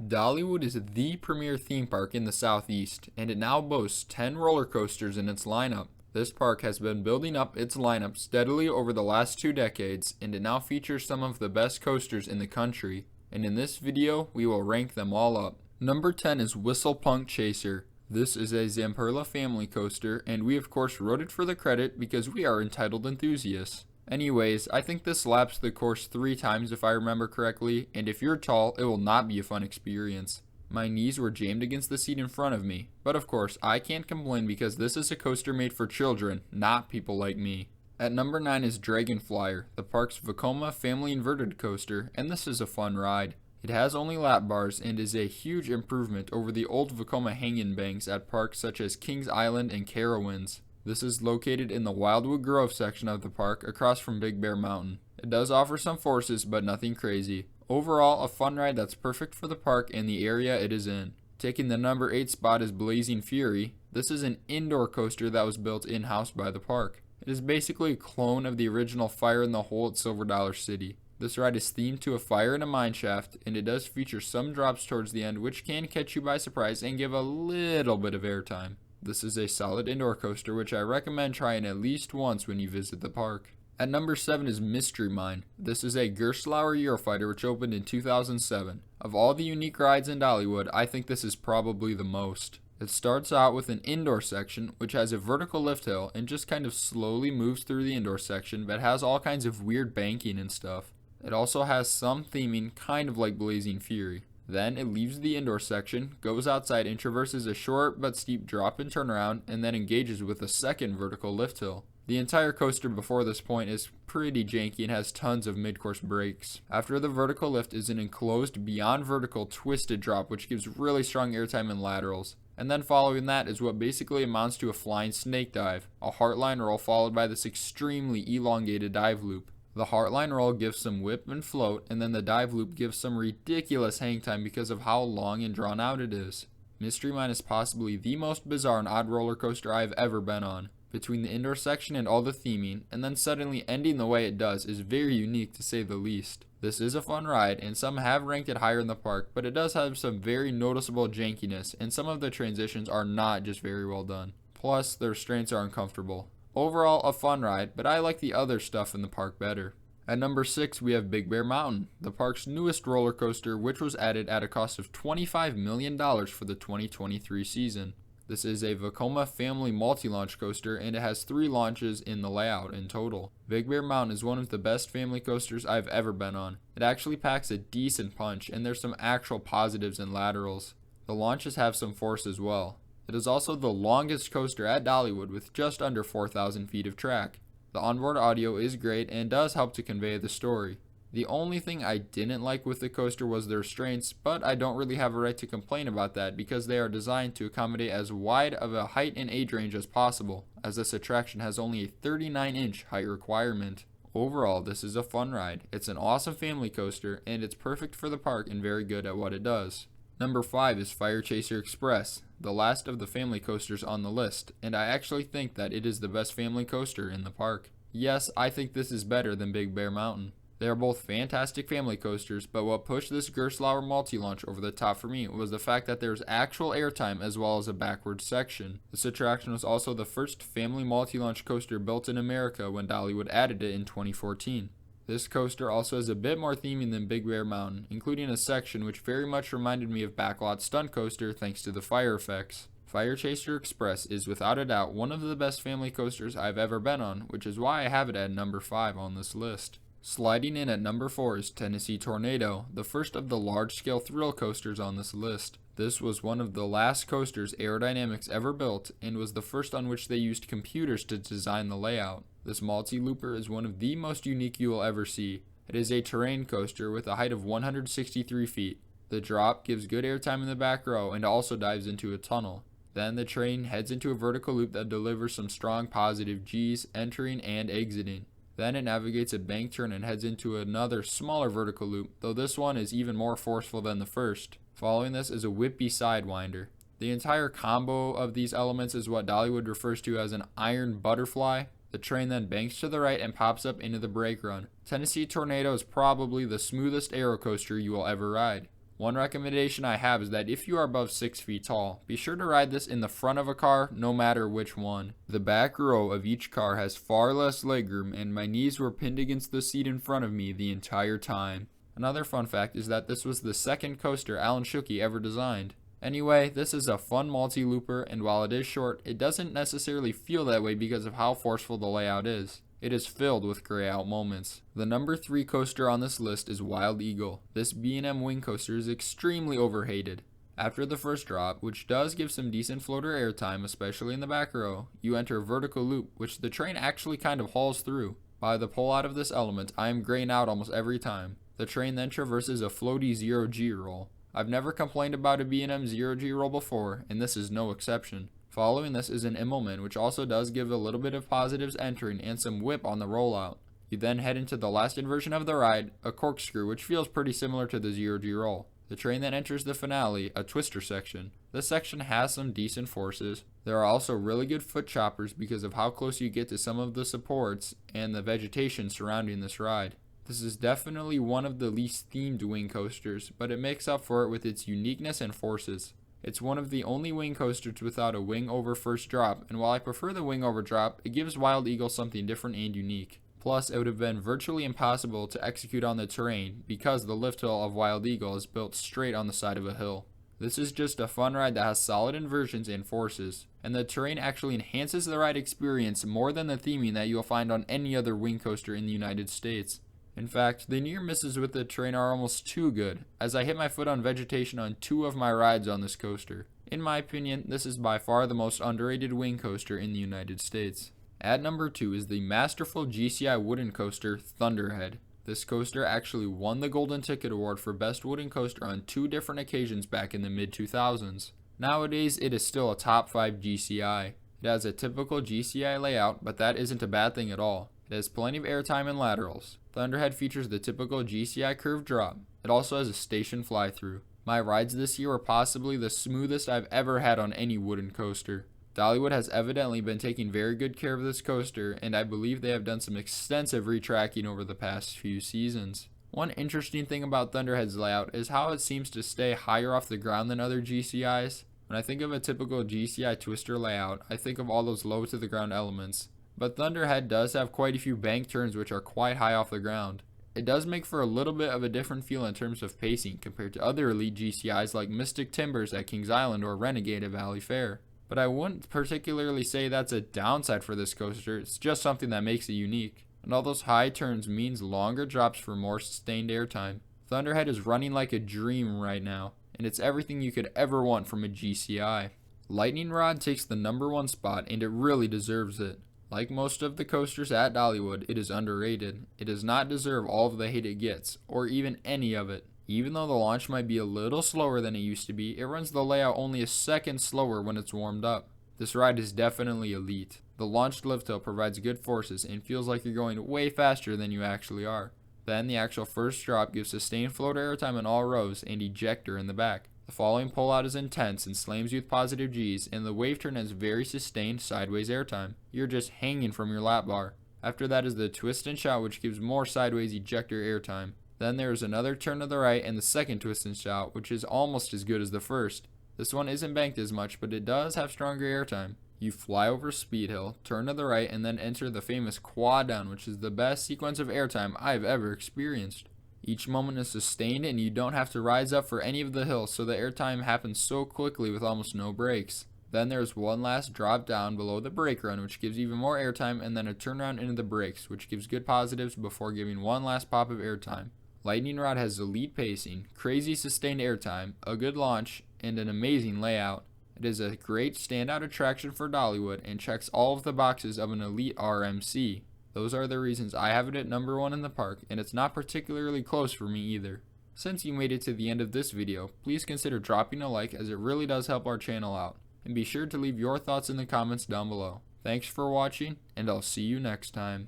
Dollywood is the premier theme park in the Southeast, and it now boasts 10 roller coasters in its lineup. This park has been building up its lineup steadily over the last 2 decades, and it now features some of the best coasters in the country. And in this video, we will rank them all up. Number 10 is Whistle Punk Chaser. This is a Zamperla family coaster, and we of course wrote it for the credit because we are entitled enthusiasts. Anyways, I think this laps the course 3 times if I remember correctly, and if you're tall, it will not be a fun experience. My knees were jammed against the seat in front of me, but of course, I can't complain because this is a coaster made for children, not people like me. At number 9 is Dragonflyer, the park's Vekoma family inverted coaster, and this is a fun ride. It has only lap bars and is a huge improvement over the old Vekoma hang-in banks at parks such as Kings Island and Carowinds. This is located in the Wildwood Grove section of the park across from Big Bear Mountain. It does offer some forces, but nothing crazy. Overall, a fun ride that's perfect for the park and the area it is in. Taking the number 8 spot is Blazing Fury. This is an indoor coaster that was built in-house by the park. It is basically a clone of the original Fire in the Hole at Silver Dollar City. This ride is themed to a fire in a mine shaft, and it does feature some drops towards the end which can catch you by surprise and give a little bit of airtime. This is a solid indoor coaster which I recommend trying at least once when you visit the park. At number 7 is Mystery Mine. This is a Gerstlauer Eurofighter which opened in 2007. Of all the unique rides in Dollywood, I think this is probably the most. It starts out with an indoor section which has a vertical lift hill and just kind of slowly moves through the indoor section, but has all kinds of weird banking and stuff. It also has some theming kind of like Blazing Fury. Then it leaves the indoor section, goes outside and traverses a short but steep drop and turnaround, and then engages with a second vertical lift hill. The entire coaster before this point is pretty janky and has tons of mid-course breaks. After the vertical lift is an enclosed beyond vertical twisted drop which gives really strong airtime in laterals. And then following that is what basically amounts to a flying snake dive, a heartline roll followed by this extremely elongated dive loop. The heartline roll gives some whip and float, and then the dive loop gives some ridiculous hang time because of how long and drawn out it is. Mystery Mine is possibly the most bizarre and odd roller coaster I have ever been on. Between the indoor section and all the theming, and then suddenly ending the way it does is very unique to say the least. This is a fun ride, and some have ranked it higher in the park, but it does have some very noticeable jankiness, and some of the transitions are not just very well done. Plus, the restraints are uncomfortable. Overall, a fun ride, but I like the other stuff in the park better. At number 6, we have Big Bear Mountain, the park's newest roller coaster, which was added at a cost of $25 million for the 2023 season. This is a Vekoma family multi-launch coaster, and it has 3 launches in the layout in total. Big Bear Mountain is one of the best family coasters I've ever been on. It actually packs a decent punch, and there's some actual positives and laterals. The launches have some force as well. It is also the longest coaster at Dollywood with just under 4,000 feet of track. The onboard audio is great and does help to convey the story. The only thing I didn't like with the coaster was the restraints, but I don't really have a right to complain about that because they are designed to accommodate as wide of a height and age range as possible, as this attraction has only a 39-inch height requirement. Overall, this is a fun ride. It's an awesome family coaster, and it's perfect for the park and very good at what it does. Number 5 is Fire Chaser Express, the last of the family coasters on the list, and I actually think that it is the best family coaster in the park. Yes, I think this is better than Big Bear Mountain. They are both fantastic family coasters, but what pushed this Gerstlauer multi-launch over the top for me was the fact that there's actual airtime as well as a backward section. This attraction was also the first family multi-launch coaster built in America when Dollywood added it in 2014. This coaster also has a bit more theming than Big Bear Mountain, including a section which very much reminded me of Backlot Stunt Coaster thanks to the fire effects. Fire Chaser Express is without a doubt one of the best family coasters I've ever been on, which is why I have it at number 5 on this list. Sliding in at number 4 is Tennessee Tornado, the first of the large-scale thrill coasters on this list. This was one of the last coasters Aerodynamics ever built, and was the first on which they used computers to design the layout. This multi-looper is one of the most unique you will ever see. It is a terrain coaster with a height of 163 feet. The drop gives good airtime in the back row and also dives into a tunnel. Then the train heads into a vertical loop that delivers some strong positive G's entering and exiting. Then it navigates a bank turn and heads into another smaller vertical loop, though this one is even more forceful than the first. Following this is a whippy sidewinder. The entire combo of these elements is what Dollywood refers to as an iron butterfly. The train then banks to the right and pops up into the brake run. Tennessee Tornado is probably the smoothest aero coaster you will ever ride. One recommendation I have is that if you are above 6 feet tall, be sure to ride this in the front of a car, no matter which one. The back row of each car has far less legroom, and my knees were pinned against the seat in front of me the entire time. Another fun fact is that this was the second coaster Alan Schucke ever designed. Anyway, this is a fun multi-looper, and while it is short, it doesn't necessarily feel that way because of how forceful the layout is. It is filled with gray out moments. The number 3 coaster on this list is Wild Eagle. This B&M wing coaster is extremely overhated. After the first drop, which does give some decent floater airtime, especially in the back row, you enter a vertical loop, which the train actually kind of hauls through. By the pull out of this element, I am graying out almost every time. The train then traverses a floaty 0G roll. I've never complained about a B&M 0G roll before, and this is no exception. Following this is an Immelman, which also does give a little bit of positives entering and some whip on the rollout. You then head into the last inversion of the ride, a corkscrew, which feels pretty similar to the 0G roll. The train then enters the finale, a twister section. This section has some decent forces. There are also really good foot choppers because of how close you get to some of the supports and the vegetation surrounding this ride. This is definitely one of the least themed wing coasters, but it makes up for it with its uniqueness and forces. It's one of the only wing coasters without a wing over first drop, and while I prefer the wing over drop, it gives Wild Eagle something different and unique. Plus, it would have been virtually impossible to execute on the terrain because the lift hill of Wild Eagle is built straight on the side of a hill. This is just a fun ride that has solid inversions and forces, and the terrain actually enhances the ride experience more than the theming that you'll find on any other wing coaster in the United States. In fact, the near misses with the terrain are almost too good, as I hit my foot on vegetation on 2 of my rides on this coaster. In my opinion, this is by far the most underrated wing coaster in the United States. At number 2 is the masterful GCI wooden coaster, Thunderhead. This coaster actually won the Golden Ticket Award for Best Wooden Coaster on 2 different occasions back in the mid-2000s. Nowadays, it is still a top 5 GCI. It has a typical GCI layout, but that isn't a bad thing at all. It has plenty of airtime and laterals. Thunderhead features the typical GCI curved drop. It also has a station fly-through. My rides this year were possibly the smoothest I've ever had on any wooden coaster. Dollywood has evidently been taking very good care of this coaster, and I believe they have done some extensive retracking over the past few seasons. One interesting thing about Thunderhead's layout is how it seems to stay higher off the ground than other GCIs. When I think of a typical GCI twister layout, I think of all those low to the ground elements. But Thunderhead does have quite a few bank turns which are quite high off the ground. It does make for a little bit of a different feel in terms of pacing compared to other elite GCIs like Mystic Timbers at Kings Island or Renegade at Valley Fair. But I wouldn't particularly say that's a downside for this coaster, it's just something that makes it unique. And all those high turns means longer drops for more sustained airtime. Thunderhead is running like a dream right now, and it's everything you could ever want from a GCI. Lightning Rod takes the number 1 spot, and it really deserves it. Like most of the coasters at Dollywood, it is underrated. It does not deserve all of the hate it gets, or even any of it. Even though the launch might be a little slower than it used to be, it runs the layout only a second slower when it's warmed up. This ride is definitely elite. The launched lift hill provides good forces and feels like you're going way faster than you actually are. Then the actual first drop gives sustained floater airtime in all rows and ejector in the back. The following pullout is intense and slams you with positive G's, and the wave turn has very sustained sideways airtime. You're just hanging from your lap bar. After that is the twist and shout, which gives more sideways ejector airtime. Then there is another turn to the right and the second twist and shout, which is almost as good as the first. This one isn't banked as much, but it does have stronger airtime. You fly over Speed Hill, turn to the right, and then enter the famous quad down, which is the best sequence of airtime I've ever experienced. Each moment is sustained and you don't have to rise up for any of the hills, so the airtime happens so quickly with almost no breaks. Then there's one last drop down below the brake run, which gives even more airtime, and then a turnaround into the brakes, which gives good positives before giving one last pop of airtime. Lightning Rod has elite pacing, crazy sustained airtime, a good launch, and an amazing layout. It is a great standout attraction for Dollywood and checks all of the boxes of an elite RMC. Those are the reasons I have it at number 1 in the park, and it's not particularly close for me either. Since you made it to the end of this video, please consider dropping a like as it really does help our channel out. And be sure to leave your thoughts in the comments down below. Thanks for watching, and I'll see you next time.